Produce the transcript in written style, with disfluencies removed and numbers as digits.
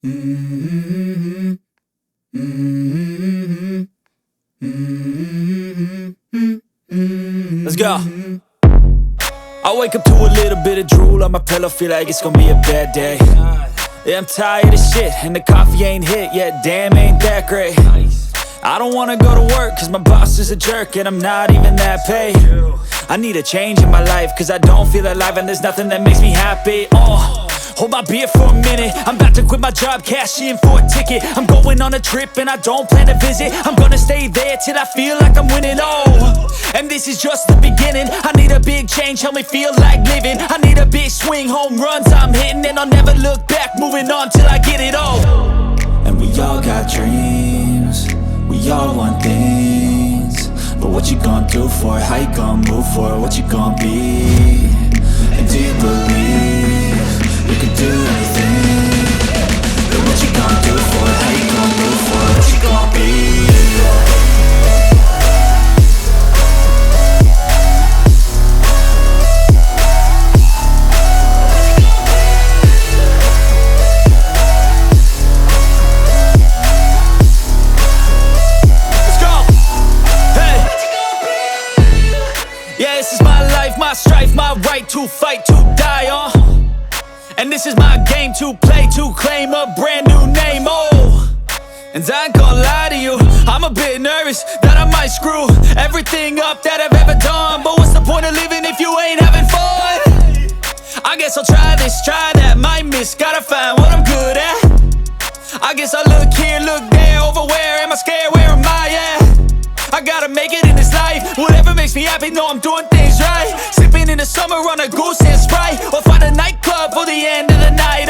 Let's go. I wake up to a little bit of drool on my pillow, feel like it's gonna be a bad day. Yeah, I'm tired of shit, and the coffee ain't hit yet, damn, ain't that great. I don't wanna go to work, cause my boss is a jerk, and I'm not even that paid. I need a change in my life, cause I don't feel alive, and there's nothing that makes me happy. Hold my beer for a minute, I'm about to quit my job, cash in for a ticket. I'm going on a trip and I don't plan to visit. I'm gonna stay there till I feel like I'm winning, and this is just the beginning. I need a big change, help me feel like living. I need a big swing, home runs I'm hitting, and I'll never look back, moving on till I get it all. And we all got dreams, we all want things, but what you gonna do for it? How you gonna move for it? What you gonna be? And do you believe you can do anything? But what you gonna do for it? How you gonna move for it? What you gonna be? Yeah, this is my life, my strife, my right to fight, to die on. And this is my game to play, to claim a brand new name, And I ain't gonna lie to you, I'm a bit nervous that I might screw everything up that I've ever done. But what's the point of living if you ain't having fun? I guess I'll try this, try that, might miss, gotta find what I'm good at. I guess I look here, look there, over where am I scared, where am I at? I gotta make it in this life, whatever makes me happy, know I'm doing things right. Sipping in the summer on a goose and Sprite, or find a nightclub for the end of the night,